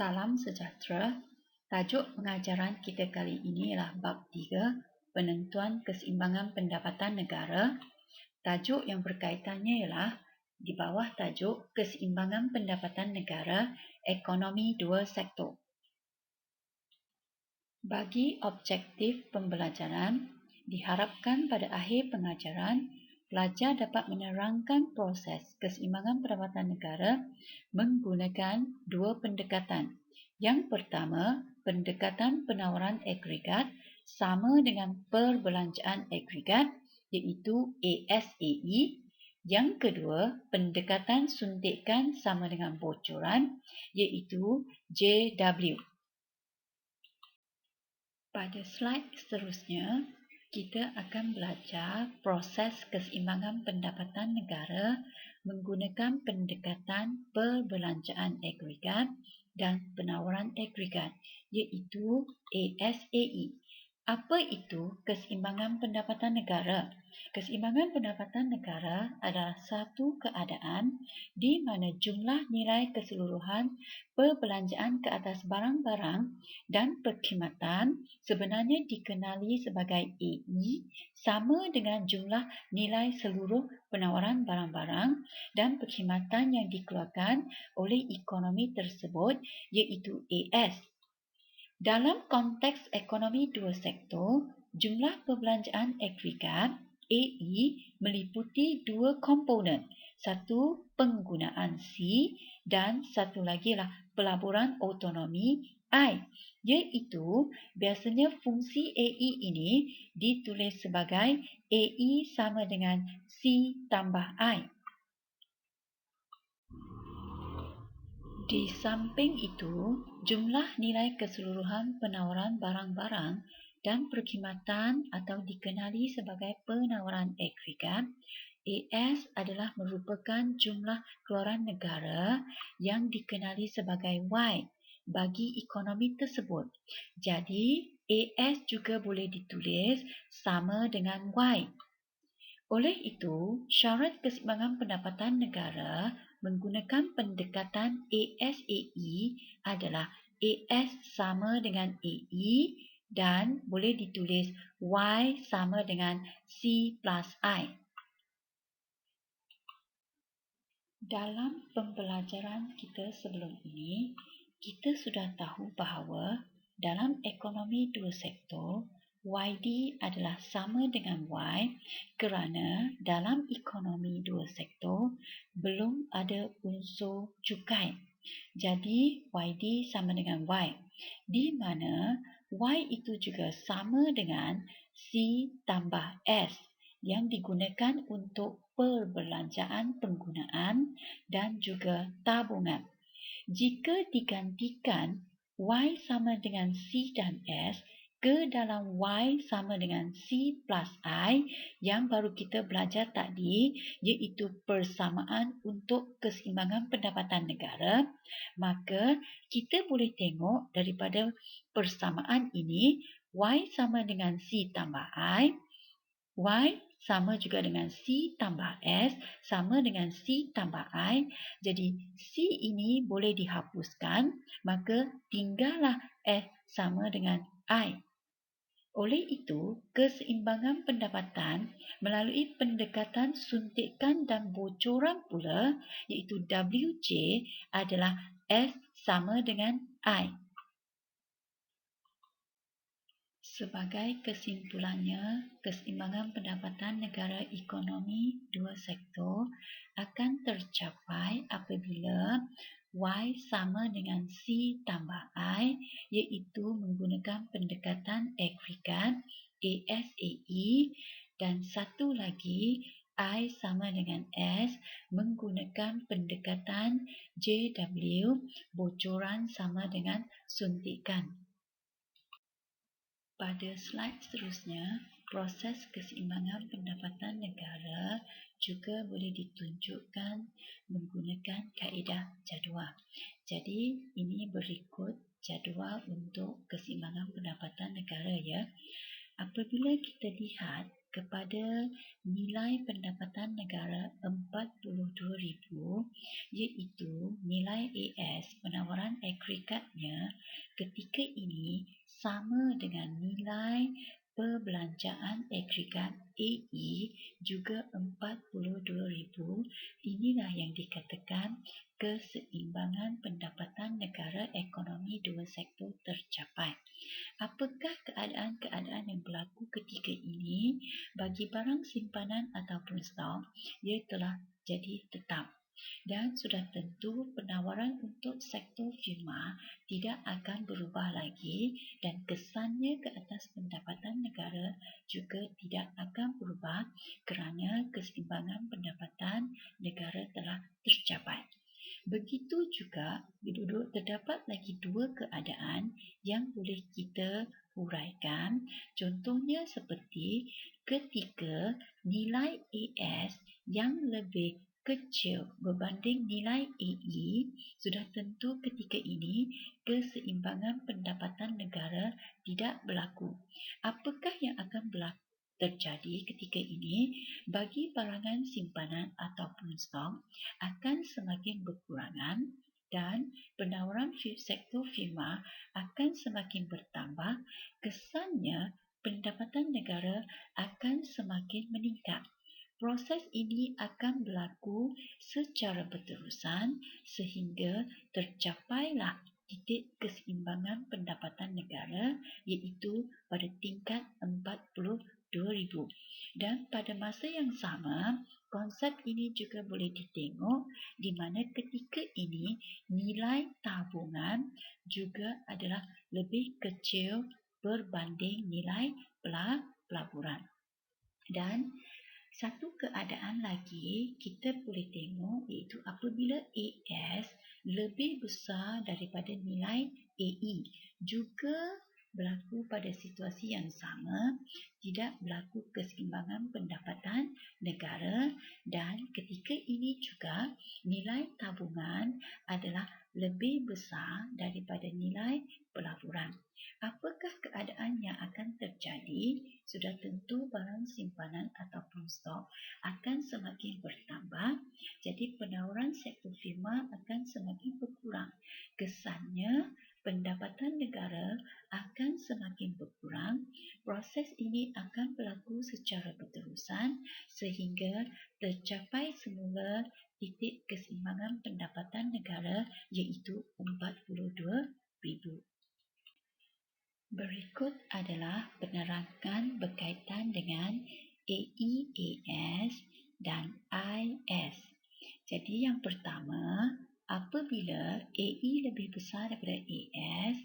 Salam sejahtera. Tajuk pengajaran kita kali ini ialah bab 3, penentuan keseimbangan pendapatan negara. Tajuk yang berkaitannya ialah di bawah tajuk keseimbangan pendapatan negara, ekonomi dua sektor. Bagi objektif pembelajaran, diharapkan pada akhir pengajaran, pelajar dapat menerangkan proses keseimbangan pendapatan negara menggunakan dua pendekatan. Yang pertama, pendekatan penawaran agregat sama dengan perbelanjaan agregat iaitu ASAE. Yang kedua, pendekatan suntikan sama dengan bocoran iaitu JW. Pada slide seterusnya, kita akan belajar proses keseimbangan pendapatan negara menggunakan pendekatan perbelanjaan agregat dan penawaran agregat iaitu ASAE. Apa itu keseimbangan pendapatan negara? Keseimbangan pendapatan negara adalah satu keadaan di mana jumlah nilai keseluruhan perbelanjaan ke atas barang-barang dan perkhidmatan sebenarnya dikenali sebagai AE sama dengan jumlah nilai seluruh penawaran barang-barang dan perkhidmatan yang dikeluarkan oleh ekonomi tersebut iaitu AS. Dalam konteks ekonomi dua sektor, jumlah perbelanjaan agregat AE meliputi dua komponen. Satu, penggunaan C dan satu lagi lah pelaburan autonomi I, iaitu biasanya fungsi AE ini ditulis sebagai AE sama dengan C tambah I. Di samping itu, jumlah nilai keseluruhan penawaran barang-barang dan perkhidmatan atau dikenali sebagai penawaran agregat AS adalah merupakan jumlah keluaran negara yang dikenali sebagai Y bagi ekonomi tersebut. Jadi, AS juga boleh ditulis sama dengan Y. Oleh itu, syarat keseimbangan pendapatan negara menggunakan pendekatan ASAE adalah AS sama dengan AE dan boleh ditulis Y sama dengan C plus I. Dalam pembelajaran kita sebelum ini, kita sudah tahu bahawa dalam ekonomi dua sektor, YD adalah sama dengan Y kerana dalam ekonomi dua sektor belum ada unsur cukai. Jadi, YD sama dengan Y, di mana Y itu juga sama dengan C tambah S yang digunakan untuk perbelanjaan penggunaan dan juga tabungan. Jika digantikan Y sama dengan C dan S ke dalam Y sama dengan C plus I yang baru kita belajar tadi, iaitu persamaan untuk keseimbangan pendapatan negara, maka kita boleh tengok daripada persamaan ini, Y sama dengan C tambah I, Y sama juga dengan C tambah S sama dengan C tambah I. Jadi C ini boleh dihapuskan, maka tinggallah S sama dengan I. Oleh itu, keseimbangan pendapatan melalui pendekatan suntikan dan bocoran pula iaitu WJ adalah S sama dengan I. Sebagai kesimpulannya, keseimbangan pendapatan negara ekonomi dua sektor akan tercapai apabila Y sama dengan C tambah I iaitu menggunakan pendekatan agregat ASAE dan satu lagi I sama dengan S menggunakan pendekatan JW bocoran sama dengan suntikan. Pada slide seterusnya, proses keseimbangan pendapatan negara juga boleh ditunjukkan menggunakan kaedah jadual. Jadi, ini berikut jadual untuk keseimbangan pendapatan negara ya. Apabila kita lihat kepada nilai pendapatan negara 42,000, iaitu nilai AS penawaran agregatnya ketika ini sama dengan nilai perbelanjaan agregat AE juga 42,000. Inilah yang dikatakan keseimbangan pendapatan negara ekonomi dua sektor tercapai. Apakah keadaan-keadaan yang berlaku ketika ini bagi barang simpanan ataupun stok? Ia telah jadi tetap. Dan sudah tentu penawaran untuk sektor firma tidak akan berubah lagi dan kesannya ke atas pendapatan negara juga tidak akan berubah kerana keseimbangan pendapatan negara telah tercapai. Begitu juga terdapat lagi dua keadaan yang boleh kita huraikan. Contohnya seperti ketika nilai AS yang lebih kecil berbanding nilai AE, sudah tentu ketika ini keseimbangan pendapatan negara tidak berlaku. Apakah yang akan terjadi ketika ini bagi barangan simpanan ataupun stok akan semakin berkurangan dan penawaran sektor firma akan semakin bertambah, kesannya pendapatan negara akan semakin meningkat. Proses ini akan berlaku secara berterusan sehingga tercapailah titik keseimbangan pendapatan negara iaitu pada tingkat 42,000. Dan pada masa yang sama, konsep ini juga boleh ditengok di mana ketika ini nilai tabungan juga adalah lebih kecil berbanding nilai pelaburan. Dan satu keadaan lagi kita boleh tengok iaitu apabila AS lebih besar daripada nilai AE, juga berlaku pada situasi yang sama, tidak berlaku keseimbangan pendapatan negara dan ketika ini juga nilai tabungan adalah lebih besar daripada nilai pelaburan. Apakah keadaan yang akan terjadi? Sudah tentu barang simpanan ataupun stok akan semakin bertambah, jadi penawaran sektor firma akan semakin berkurang. Kesannya pendapatan negara akan semakin berkurang. Proses ini akan berlaku secara berterusan sehingga tercapai semula titik keseimbangan pendapatan negara iaitu 42,000. Berikut adalah penerangan berkaitan dengan AEAS dan IS. Jadi yang pertama, apabila AE lebih besar daripada AS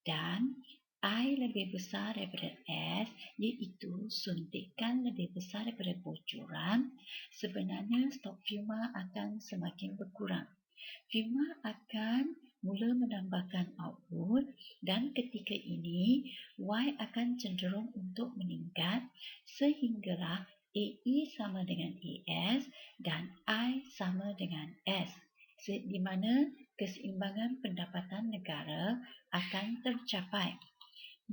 dan I lebih besar daripada S, iaitu suntikan lebih besar daripada bocoran, sebenarnya stok firma akan semakin berkurang. Firma akan mula menambahkan output dan ketika ini Y akan cenderung untuk meningkat sehinggalah AE sama dengan AS dan I sama dengan S, di mana keseimbangan pendapatan negara akan tercapai.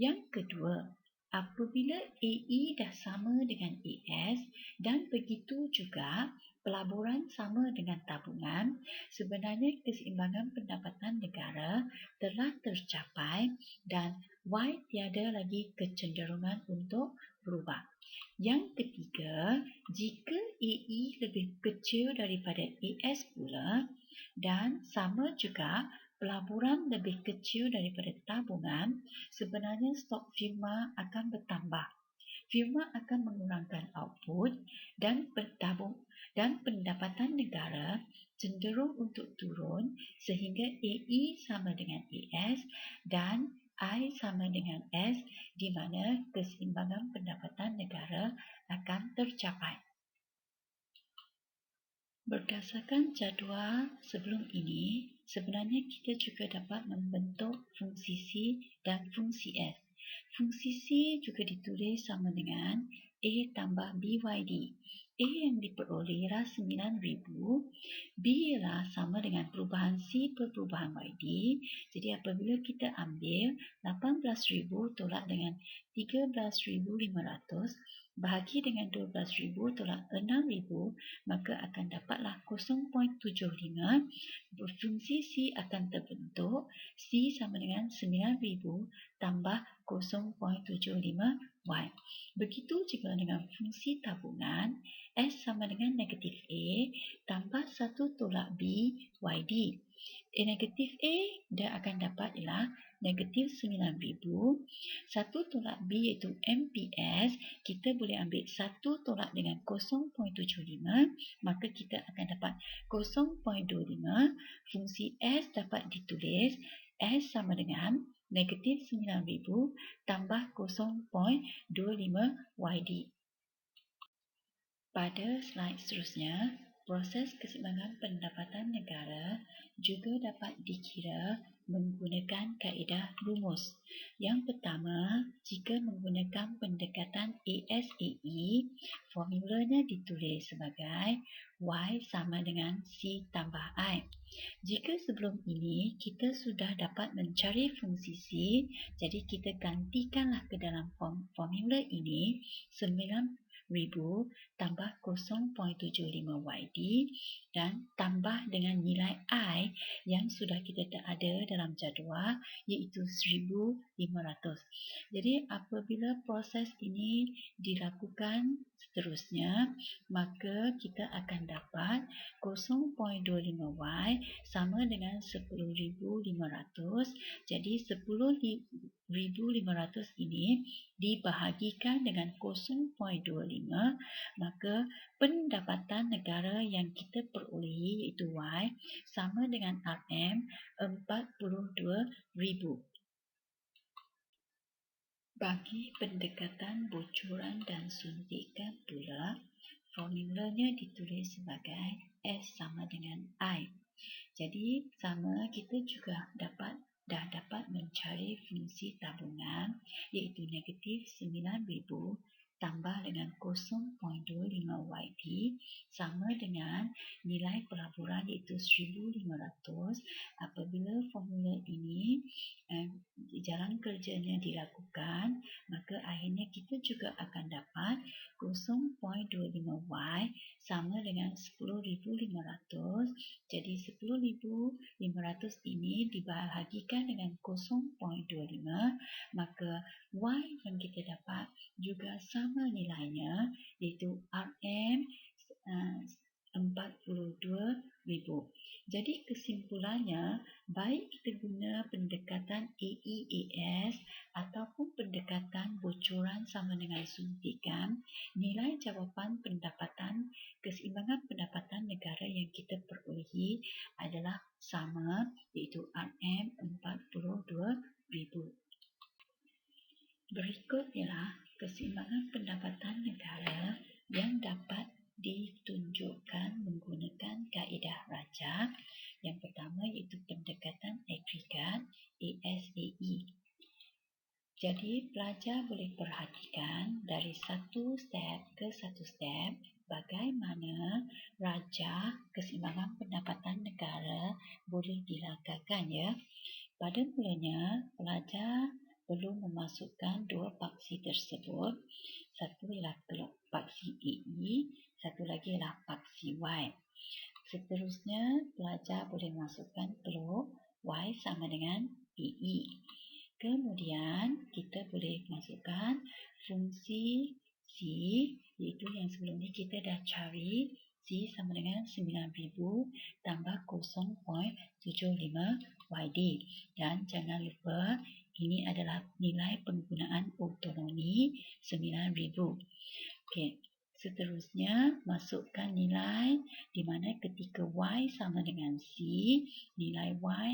Yang kedua, apabila AE dah sama dengan AS dan begitu juga pelaburan sama dengan tabungan, sebenarnya keseimbangan pendapatan negara telah tercapai dan Y tiada lagi kecenderungan untuk berubah. Yang ketiga, jika AE lebih kecil daripada AS pula dan sama juga pelaburan lebih kecil daripada tabungan, sebenarnya stok firma akan bertambah. Firma akan mengurangkan output dan pendapatan negara cenderung untuk turun sehingga AE sama dengan AS dan I sama dengan S, di mana keseimbangan pendapatan negara akan tercapai. Berdasarkan jadual sebelum ini, sebenarnya kita juga dapat membentuk fungsi C dan fungsi S. Fungsi C juga ditulis sama dengan A tambah BYD. A yang diperoleh ialah 9,000. B ialah sama dengan perubahan C per perubahan YD. Jadi apabila kita ambil 18,000 tolak dengan 13,500 bahagi dengan 12,000 tolak 6,000, maka akan dapatlah 0.75. Fungsi C akan terbentuk. C sama dengan 9,000 tambah 0.75Y. Begitu juga dengan fungsi tabungan. S sama dengan negatif A tambah 1 tolak B YD. Negatif A dia akan dapat ialah negatif 9,000. 1 tolak B iaitu MPS. Kita boleh ambil 1 tolak dengan 0.75. Maka kita akan dapat 0.25. Fungsi S dapat ditulis. S sama dengan negatif 9,000 tambah 0.25 YD. Pada slide seterusnya, proses keseimbangan pendapatan negara juga dapat dikira menggunakan kaedah rumus. Yang pertama, jika menggunakan pendekatan ASAE, formulanya ditulis sebagai Y sama dengan C tambah I. Jika sebelum ini kita sudah dapat mencari fungsi C, jadi kita gantikanlah ke dalam formula ini 9,000 tambah 0.75 YD dan tambah dengan nilai I yang sudah kita ada dalam jadual iaitu 1,500. Jadi apabila proses ini dilakukan seterusnya, maka kita akan dapat 0.25Y sama dengan 10,500. Jadi 10,500 ini dibahagikan dengan 0.25, maka pendapatan negara yang kita perolehi iaitu Y sama dengan RM 42,000. Bagi pendekatan bocoran dan suntikan pula, formulanya ditulis sebagai S sama dengan I. Jadi sama kita juga dah dapat mencari fungsi tabungan iaitu negatif 9,000 tambah dengan 0.25 YD sama dengan nilai pelaburan iaitu 1,500. Apabila formula ini jalan kerjanya dilakukan, maka akhirnya kita juga akan dapat 0.25Y sama dengan 10,500. Jadi 10,500 ini dibahagikan dengan 0.25, maka Y yang kita dapat juga sama nilainya iaitu RM 42,000. Jadi kesimpulannya, baik kita guna pendekatan AEAS ataupun pendekatan bocoran sama dengan suntikan, nilai jawapan pendapatan keseimbangan pendapatan negara yang kita perolehi adalah sama iaitu RM 42,000. Berikut ialah keseimbangan pendapatan negara yang dapat ditunjukkan menggunakan kaedah raja. Yang pertama iaitu pendekatan agregat ASAE. Jadi pelajar boleh perhatikan dari satu step ke satu step bagaimana raja keseimbangan pendapatan negara boleh dilangkahkan ya. Pada mulanya, pelajar perlu memasukkan dua paksi tersebut. Satu ialah paksi AE, satu lagi ialah paksi Y. Seterusnya, pelajar boleh masukkan peluk Y sama dengan AE. Kemudian, kita boleh masukkan fungsi C, iaitu yang sebelum ni kita dah cari. C sama dengan 9,000 tambah 0.75 YD. Dan jangan lupa, ini adalah nilai penggunaan otonomi 9,000. Okey. Seterusnya, masukkan nilai di mana ketika Y sama dengan C, nilai Y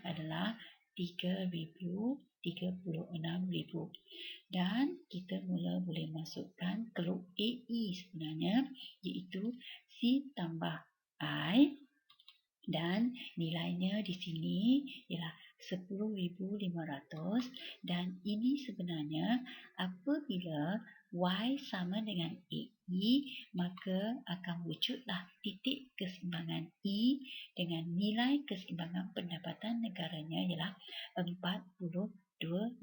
adalah 3,36,000. Dan kita mula boleh masukkan keluk AE sebenarnya iaitu C tambah I Dan nilainya di sini ialah 10,500 dan ini sebenarnya apabila Y sama dengan AI maka akan wujudlah titik keseimbangan E dengan nilai keseimbangan pendapatan negaranya ialah 42,000.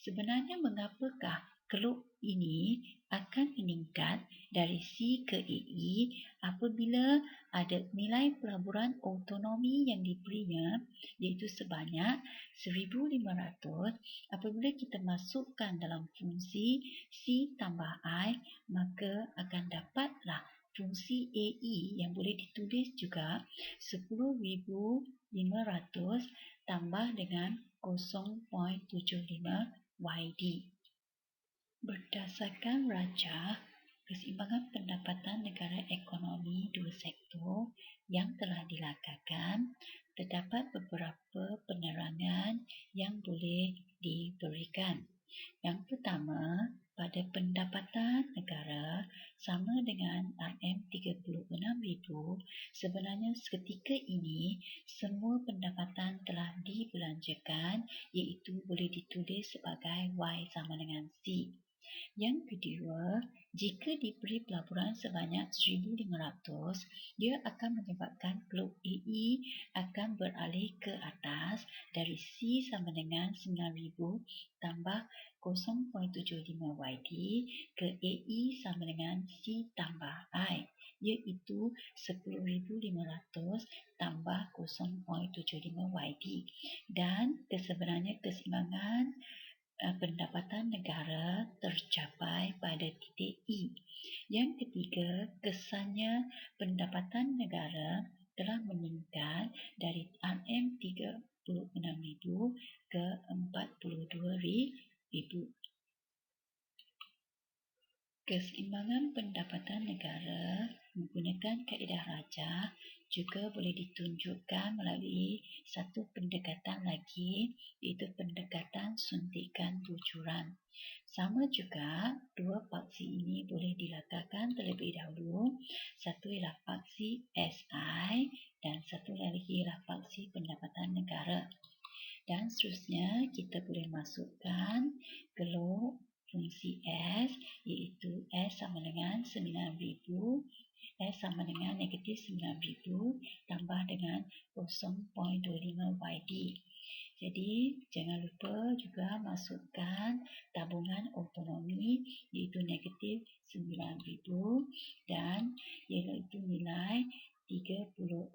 Sebenarnya mengapakah keluk ini akan meningkat dari C ke AI apabila ada nilai pelaburan autonomi yang diberinya iaitu sebanyak 1,500 apabila kita masukkan dalam fungsi C tambah I maka akan dapatlah fungsi AI yang boleh ditulis juga 10,500 tambah dengan 0.75 YD. Berdasarkan Raja, keseimbangan pendapatan negara ekonomi dua sektor yang telah dilakarkan, terdapat beberapa penerangan yang boleh diberikan. Yang pertama, pada pendapatan negara sama dengan RM36,000, sebenarnya seketika ini semua pendapatan telah dibelanjakan iaitu boleh ditulis sebagai Y sama dengan C. Yang kedua, jika diberi pelaburan sebanyak 1,500, dia akan menyebabkan keluk AI akan beralih ke atas dari C sama dengan 9,000 tambah 0.75 YD ke AI sama dengan C tambah I, iaitu 10,500 tambah 0.75 YD. Dan sebenarnya keseimbangan pendapatan negara tercapai pada titik E. Yang ketiga, kesannya pendapatan negara telah meningkat dari RM36,000 ke RM42,000. Keseimbangan pendapatan negara menggunakan kaedah Raja juga boleh ditunjukkan melalui satu pendekatan lagi iaitu pendekatan suntikan bujuran. Sama juga, dua paksi ini boleh dilakarkan terlebih dahulu. Satu ialah paksi SI dan satu lagi ialah paksi pendapatan negara. Dan seterusnya kita boleh masukkan keluk fungsi S iaitu S sama dengan 9,000, S sama dengan negatif 9,000 tambah dengan 0.25 YD. Jadi jangan lupa juga masukkan tabungan autonomi iaitu negatif 9,000 dan iaitu nilai 36,000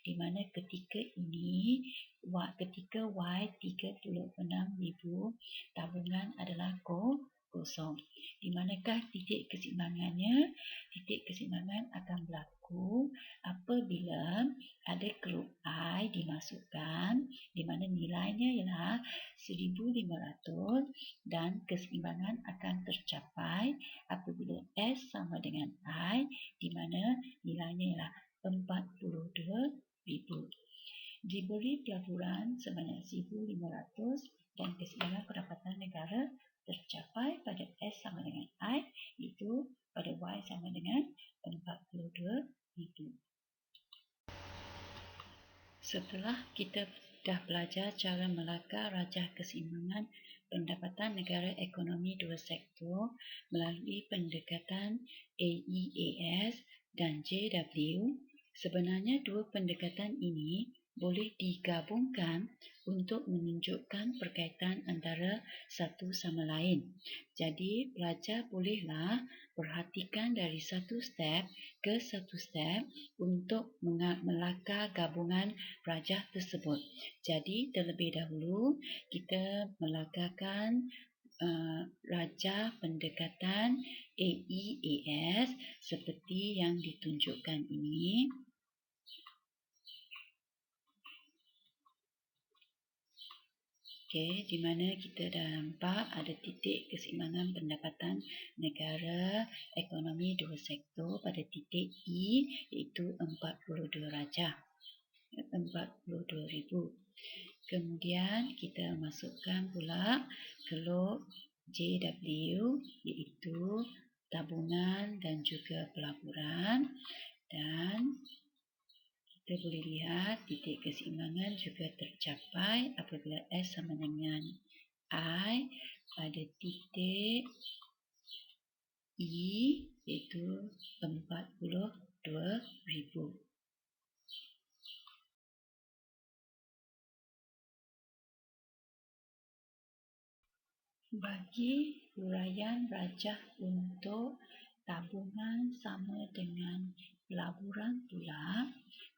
di mana ketika ini ketika Y 36,000 tabungan adalah kosong. Di manakah titik keseimbangannya? Titik keseimbangan akan berlaku apabila ada keluk I dimasukkan di mana nilainya ialah 1,500 dan keseimbangan akan tercapai apabila S sama dengan I di mana nilainya ialah 42,000. Diberi pelaburan sebanyak 1,500 dan keseimbangan pendapatan negara tercapai pada S sama dengan I iaitu pada Y sama dengan 42,000. Setelah kita dah belajar cara melakar rajah keseimbangan pendapatan negara ekonomi dua sektor melalui pendekatan AEAS dan JW, sebenarnya dua pendekatan ini boleh digabungkan untuk menunjukkan perkaitan antara satu sama lain. Jadi, pelajar bolehlah perhatikan dari satu step ke satu step untuk melakar gabungan rajah tersebut. Jadi, terlebih dahulu kita melakarkan rajah pendekatan AEAS seperti yang ditunjukkan ini. Okey, di mana kita dah nampak ada titik keseimbangan pendapatan negara ekonomi dua sektor pada titik E iaitu 42 rajah, 42,000. Kemudian kita masukkan pula keluk JW iaitu tabungan dan juga pelaburan dan Kita boleh lihat titik keseimbangan juga tercapai apabila S sama dengan I pada titik E iaitu 42,000. Bagi huraian rajah untuk tabungan sama dengan pelaburan pula,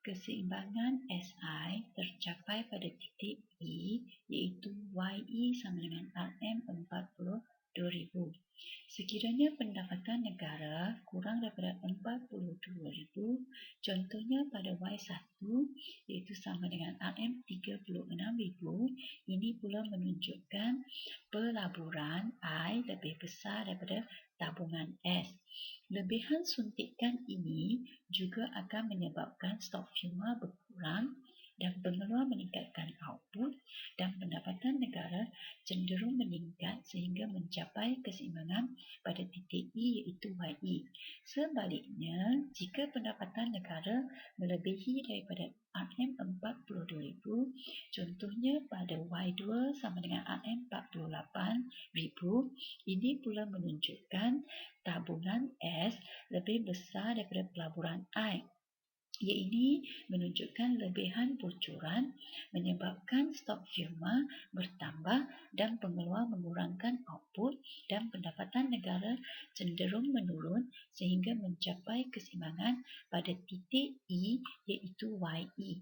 keseimbangan SI tercapai pada titik E iaitu YE sama dengan RM42,000. Sekiranya pendapatan negara kurang daripada 42,000, contohnya pada Y1 iaitu sama dengan RM36,000, ini pula menunjukkan pelaburan I lebih besar daripada tabungan S. Lebihan suntikan ini juga akan menyebabkan stok firma berkurang dan pengeluar meningkatkan output dan pendapatan negara cenderung meningkat sehingga mencapai keseimbangan pada titik E iaitu YE. Sebaliknya, jika pendapatan negara melebihi daripada RM42,000, contohnya pada Y2 sama dengan RM48,000, ini pula menunjukkan tabungan S lebih besar daripada pelaburan I. Ia ini menunjukkan lebihan bocoran menyebabkan stok firma bertambah dan pengeluar mengurangkan output dan pendapatan negara cenderung menurun sehingga mencapai keseimbangan pada titik E iaitu YE.